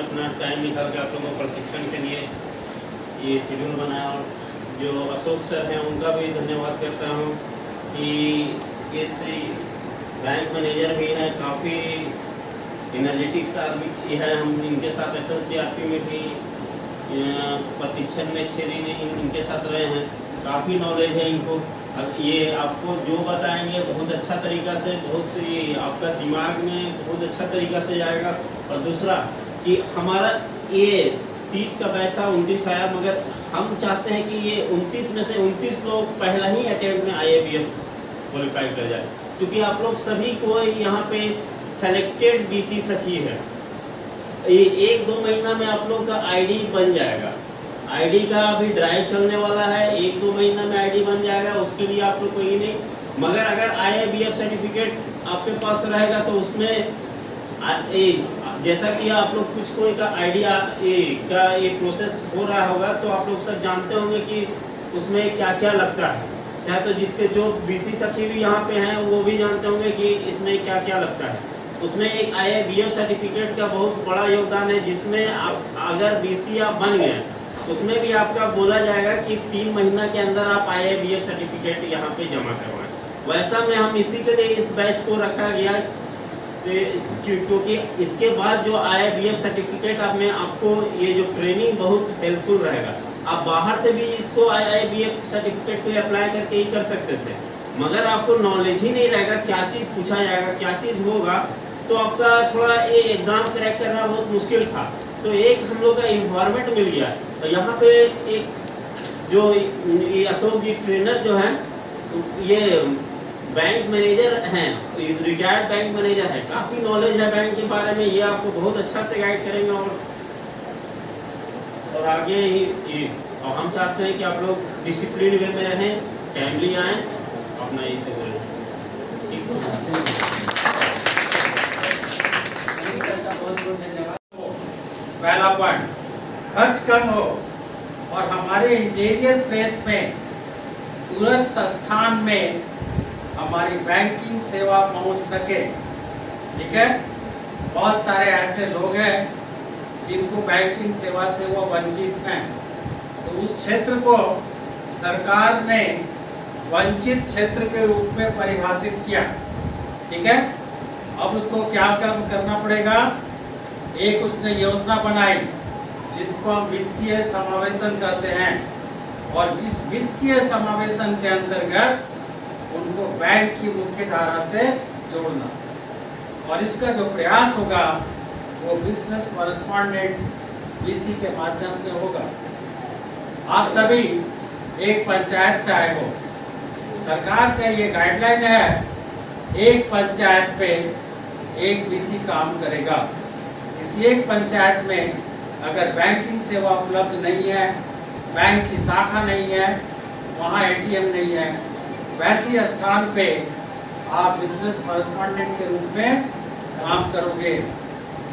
अपना टाइम निकाल के आप लोगों को प्रशिक्षण के लिए ये शेड्यूल बनाया। और जो अशोक सर हैं उनका भी धन्यवाद करता हूँ कि इस बैंक मैनेजर भी हैं, काफ़ी एनर्जेटिक्स आदमी है। हम इनके साथ FLCRP में भी प्रशिक्षण में 6 दिन इनके साथ रहे हैं। काफ़ी नॉलेज है इनको। ये आपको जो बताएंगे बहुत अच्छा तरीक़ा से, बहुत ये आपका दिमाग में बहुत अच्छा तरीक़ा से जाएगा। और दूसरा कि हमारा ये 30 का पैसा 29 आया, मगर हम चाहते हैं कि ये 29 में से 29 लोग पहला ही अटेम्प्ट में IABF क्वालिफाई कर जाए, क्योंकि आप लोग सभी को यहाँ पे सेलेक्टेड BC सखी है। ये 1-2 महीना में आप लोग का ID बन जाएगा। ID का अभी ड्राइव चलने वाला है, 1-2 महीना में ID बन जाएगा। उसके लिए आप लोग कोई नहीं, मगर अगर IABF सर्टिफिकेट आपके पास रहेगा तो उसमें जैसा कि आप लोग कुछ कोई का आइडिया का ये प्रोसेस हो रहा होगा, तो आप लोग सब जानते होंगे कि उसमें क्या क्या लगता है। चाहे तो जिसके जो BC सखी भी यहाँ पे हैं वो भी जानते होंगे कि इसमें क्या क्या लगता है। उसमें एक IABF सर्टिफिकेट का बहुत बड़ा योगदान है, जिसमें आप अगर BC आप बन गए उसमें भी आपका बोला जाएगा कि 3 महीना के अंदर आप IABF सर्टिफिकेट यहाँ पे जमा करवाएं। वैसा में हम इसी के लिए इस बैच को रखा गया, क्योंकि इसके बाद जो IABF सर्टिफिकेट में आपको ये जो ट्रेनिंग बहुत हेल्पफुल रहेगा। आप बाहर से भी इसको IABF सर्टिफिकेट पे अप्लाई करके ही कर सकते थे, मगर आपको नॉलेज ही नहीं रहेगा क्या चीज़ पूछा जाएगा, क्या चीज़ होगा, तो आपका थोड़ा ये एग्ज़ाम क्रैक करना बहुत मुश्किल था। तो एक हम लोग का इन्वायरमेंट मिल गया। तो यहाँ पे एक जो ये अशोक जी ट्रेनर जो हैं, ये बैंक मैनेजर हैं, रिटायर्ड बैंक मैनेजर है, काफ़ी नॉलेज है बैंक के बारे में। ये आपको बहुत अच्छा से गाइड करेंगे और आगे ही और हम चाहते हैं कि आप लोग डिसिप्लिन वे में रहें, टाइमली आएँ, अपना ये सब करें। ठीक है। पहला पॉइंट, खर्च कम हो और हमारे इंटीरियर प्लेस में दूरस्थ स्थान में हमारी बैंकिंग सेवा पहुंच सके। ठीक है, बहुत सारे ऐसे लोग हैं जिनको बैंकिंग सेवा से वो वंचित हैं, तो उस क्षेत्र को सरकार ने वंचित क्षेत्र के रूप में परिभाषित किया। ठीक है, अब उसको क्या करना पड़ेगा, एक उसने योजना बनाई जिसको हम वित्तीय समावेशन कहते हैं, और इस वित्तीय समावेशन के अंतर्गत उनको बैंक की मुख्य धारा से जोड़ना। और इसका जो प्रयास होगा वो बिजनेस कॉरेस्पॉन्डेंट BC के माध्यम से होगा। आप सभी एक पंचायत से आए हो, सरकार का ये गाइडलाइन है, एक पंचायत पे एक BC काम करेगा। किसी एक पंचायत में अगर बैंकिंग सेवा उपलब्ध नहीं है, बैंक की शाखा नहीं है, वहाँ ATM नहीं है, वैसे स्थान पे आप बिजनेस कॉरेस्पॉन्डेंट के रूप में काम करोगे।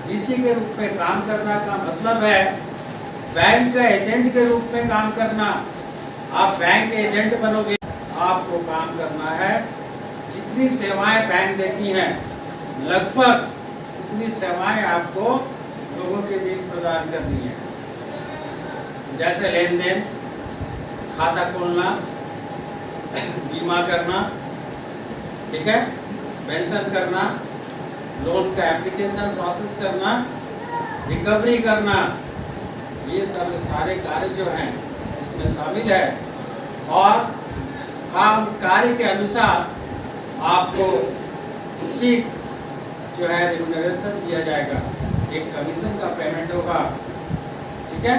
BC के रूप में काम करना का मतलब है बैंक का एजेंट के रूप में काम करना। आप बैंक एजेंट बनोगे, आपको काम करना है जितनी सेवाएं बैंक देती हैं लगभग उतनी सेवाएं आपको लोगों के बीच प्रदान करनी है। जैसे लेन देन, खाता खोलना, बीमा करना, ठीक है, पेंशन करना, लोन का एप्लीकेशन प्रोसेस करना, रिकवरी करना, ये सब सारे कार्य जो हैं इसमें शामिल है। और काम कार्य के अनुसार आपको उचित जो है रिम्यूनरेशन दिया जाएगा, एक कमीशन का पेमेंट होगा। ठीक है,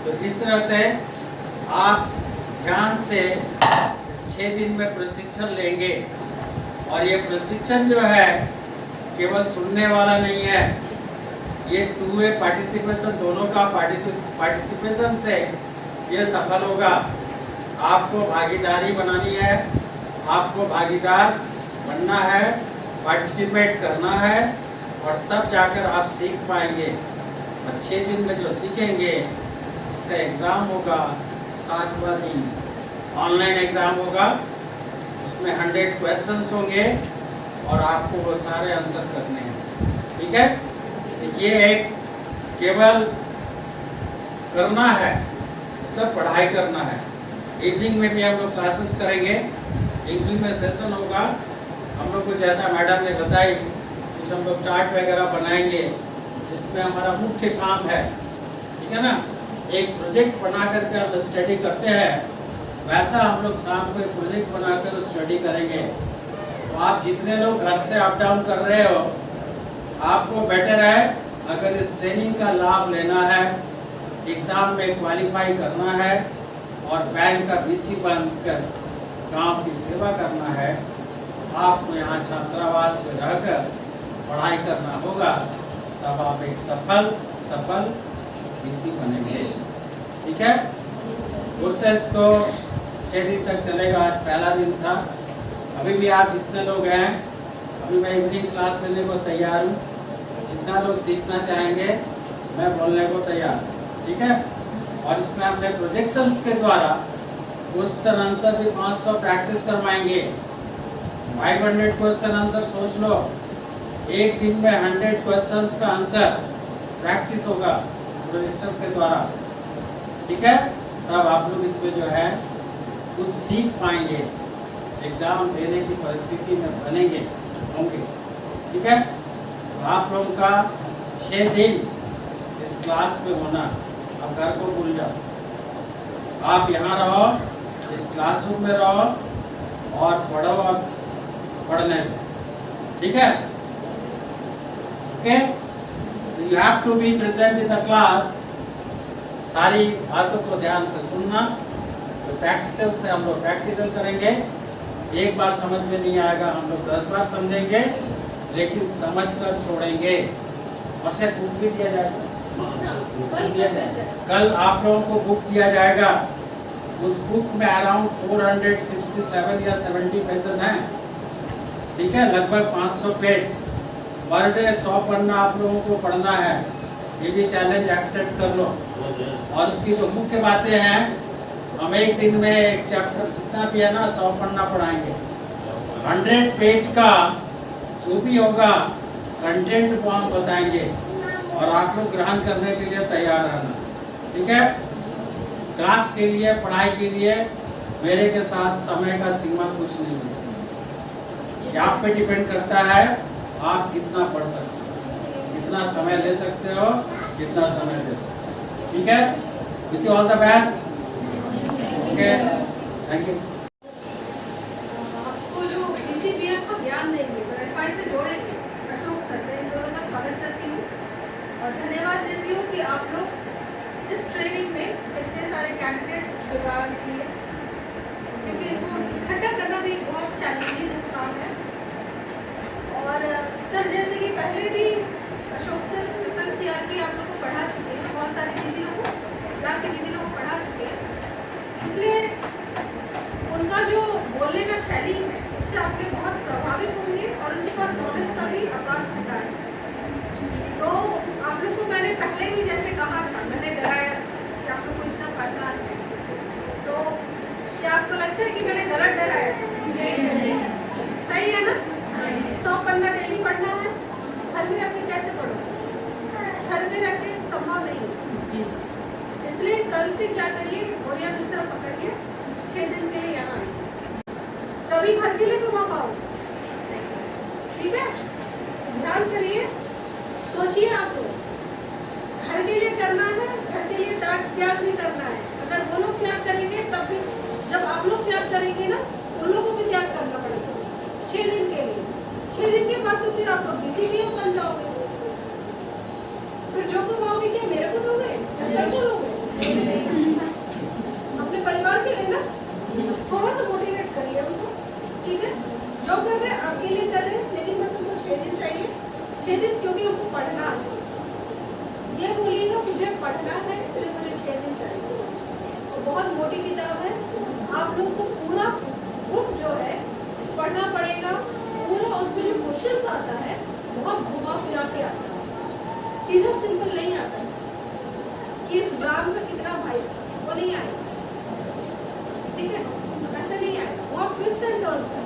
तो इस तरह से आप ध्यान से इस 6 दिन में प्रशिक्षण लेंगे। और ये प्रशिक्षण जो है केवल सुनने वाला नहीं है, ये 2 वे पार्टिसिपेशन, दोनों का पार्टिसिपेशन से ये सफल होगा। आपको भागीदारी बनानी है, आपको भागीदार बनना है, पार्टिसिपेट करना है, और तब जाकर आप सीख पाएंगे। और 6 दिन में जो सीखेंगे उसका एग्ज़ाम होगा 7वां दिन, ऑनलाइन एग्ज़ाम होगा। उसमें 100 क्वेश्चंस होंगे और आपको वो सारे आंसर करने हैं। ठीक है, तो ये एक केवल करना है, मतलब पढ़ाई करना है। इवनिंग में भी हम लोग क्लासेस करेंगे, इवनिंग में सेशन होगा। हम लोग को जैसा मैडम ने बताई, कुछ हम लोग चार्ट वगैरह बनाएंगे जिसमें हमारा मुख्य काम है, ठीक है ना, एक प्रोजेक्ट बना करके हम स्टडी करते हैं, वैसा हम लोग शाम को एक प्रोजेक्ट बनाकर स्टडी करेंगे। तो आप जितने लोग घर से अप डाउन कर रहे हो, आपको बेटर है अगर इस ट्रेनिंग का लाभ लेना है, एग्ज़ाम में क्वालिफाई करना है और बैंक का बीसी बनकर गांव की सेवा करना है, आपको यहाँ छात्रावास में रहकर पढ़ाई करना होगा, तब आप एक सफल बीसी बनेंगे। ठीक है, कोर्सेस तो 6 दिन तक चलेगा। आज पहला दिन था। अभी भी आप जितने लोग हैं, अभी मैं इवनिंग क्लास लेने को तैयार हूँ। जितना लोग सीखना चाहेंगे मैं बोलने को तैयार हूँ, ठीक है। और इसमें हमने प्रोजेक्शंस के द्वारा क्वेश्चन आंसर भी 500 प्रैक्टिस करवाएंगे। 500 क्वेश्चन आंसर सोच लो, एक दिन में 100 क्वेश्चंस का आंसर प्रैक्टिस होगा प्रोजेक्शन के द्वारा, ठीक है। तब आप लोग इसमें जो है कुछ सीख पाएंगे, एग्जाम देने की परिस्थिति में बनेंगे होंगे, ठीक है। तो आप लोगों का 6 दिन इस क्लास में होना, अब घर को भूल जाओ। आप यहाँ रहो, इस क्लासरूम में रहो और पढ़ो और पढ़ने दो, ठीक है। ओके, तो you have to be present in the class. सारी बातों को ध्यान से सुनना। तो प्रैक्टिकल से हम लोग प्रैक्टिकल करेंगे। एक बार समझ में नहीं आएगा, हम लोग 10 बार समझेंगे, लेकिन समझ कर छोड़ेंगे। और सिर्फ बुक भी दिया जाएगा। कल आप लोगों को बुक दिया जाएगा। उस बुक में अराउंड 467 या 70 पेजेस हैं, ठीक है, लगभग 500 पेज। पर डे 100 पन्ना आप लोगों को पढ़ना है। ये भी चैलेंज एक्सेप्ट कर लो। और उसकी जो मुख्य बातें हैं, हम एक दिन में एक चैप्टर जितना भी है ना 100 पन्ना पढ़ाएंगे। 100 पेज का जो भी होगा कंटेंट को हम बताएंगे और आप लोग ग्रहण करने के लिए तैयार रहना, ठीक है। क्लास के लिए, पढ़ाई के लिए मेरे के साथ समय का सीमा कुछ नहीं है। ये आप पे डिपेंड करता है आप कितना पढ़ सकते हो, कितना समय ले सकते हो, कितना समय दे सकते हो, ठीक है। Wish you all the best. Okay, thank you. आपको जो BCPS को ज्ञान देंगे, जो FI से जोड़ेंगे, अशोक सर, मैं इन दोनों का स्वागत करती हूँ और धन्यवाद देती हूँ कि आप लोग इस ट्रेनिंग में इतने सारे कैंडिडेट्स जुगाड़ किए, क्योंकि इनको इकट्ठा करना भी बहुत चैलेंजिंग काम है। और सर जैसे कि पहले भी अशोक सर FLCRP आप लोग को पढ़ा चुके हैं, बहुत सारे दीदी लोगों को, यहाँ के दीदी लोगों को पढ़ा चुके हैं, इसलिए उनका जो बोलने का शैली है उससे आप लोग बहुत प्रभावित होंगे और उनके पास नॉलेज का भी अपार होता है। तो आप लोग को मैंने पहले भी जैसे कहा था, मैंने डराया कि आप लोग को इतना पढ़ना है, तो क्या आपको लगता है कि मैंने गलत डराया? सही है ना? 100 पन्ना डेली पढ़ना है। घर में रख के कैसे पढ़ो? घर में रख के संभव नहीं है, इसलिए कल से क्या करिए, बोरिया बिस्तर पकड़िए, 6 दिन के लिए यहाँ आइए, तभी घर के लिए घुमा पाओगे, ठीक है। ध्यान करिए, सोचिए आप लोग घर के लिए करना है, घर के लिए त्याग भी करना है। अगर वो लोग त्याग करेंगे तब फिर जब आप लोग त्याग करेंगे ना, उन लोगों को भी त्याग करना पड़ेगा 6 दिन के लिए। 6 दिन के बाद तो फिर आप सब BCPS बन जाओगे। फिर जो कमाओगे क्या मेरे को दोगे या सर को दोगे? अपने परिवार के लिए ना। थोड़ा सा मोटिवेट करिए उनको, ठीक है। जो कर रहे हैं आपके लिए कर रहे हैं, लेकिन बस हमको 6 दिन चाहिए। 6 दिन क्योंकि हमको पढ़ना है। ये बोलिएगा मुझे पढ़ना है, इसलिए मुझे 6 दिन चाहिए। और बहुत मोटी किताब है, आप लोग को पूरा बुक जो है पढ़ना पड़ेगा। पूरा उसमें जो क्वेश्चंस आता है बहुत घुमा फिरा के आता है, सीधा सिंपल नहीं आता है कि राम का कितना भाई था, वो नहीं आएगा, ठीक है। ऐसा नहीं आएगा, बहुत ट्विस्ट एंड टर्न्स है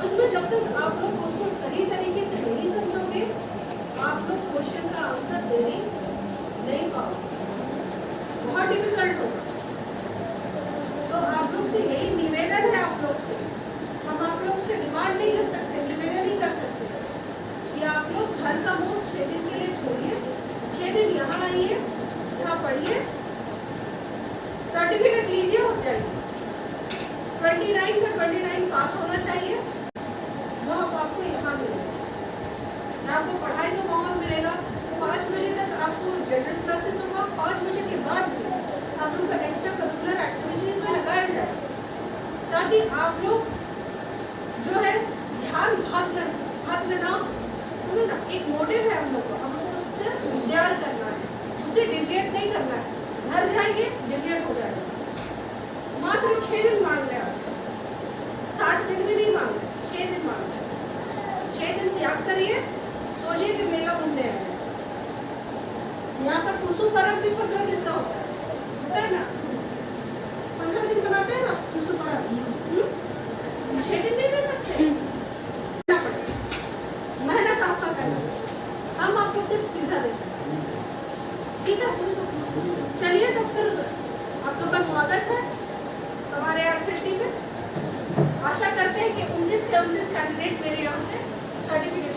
उसमें। जब तक आप लोग उसको सही तरीके से नहीं समझोगे, आप लोग क्वेश्चन का आंसर देने यहाँ आइए, यहाँ पढ़िए, सर्टिफिकेट लीजिए और जाइए। 29 में 29 पास होना चाहिए, वो अब आपको यहाँ मिलेगा। आपको पढ़ाई का माहौल मिलेगा। 5 बजे तक आपको जनरल क्लासेस होगा, 5 बजे के बाद भी आप लोग का एक्स्ट्रा करिकुलर एक्टिविटीज में लगाया जाए, ताकि आप लोग जो है ध्यान भाग ना हो ना। एक मोटिव है हम लोग को, हम लोग को उससे तैयार करना है, उससे डिविएट नहीं करना है। घर जाएंगे डिविएट हो जाएगा। मात्र 6 दिन मांग रहे हैं आपसे, 60 दिन भी नहीं मांग रहे, 6 दिन मांग रहे हैं। 6 दिन त्याग करिए, सोचिए कि मेला घूमने आए हैं। यहाँ पर टूसू पर्व भी 15 दिन का होता है ना? 15 दिन बनाते हैं ना टूसू पर्व। 6 दिन नहीं दे सकते, मेहनत आपका करना, हम आपको सिर्फ सीधा दे सकते हैं। ठीक है, चलिए तो फिर आप लोग का स्वागत है हमारे RCT में। आशा करते हैं कि 29 के 29 कैंडिडेट मेरे यहाँ से सर्टिफिकेट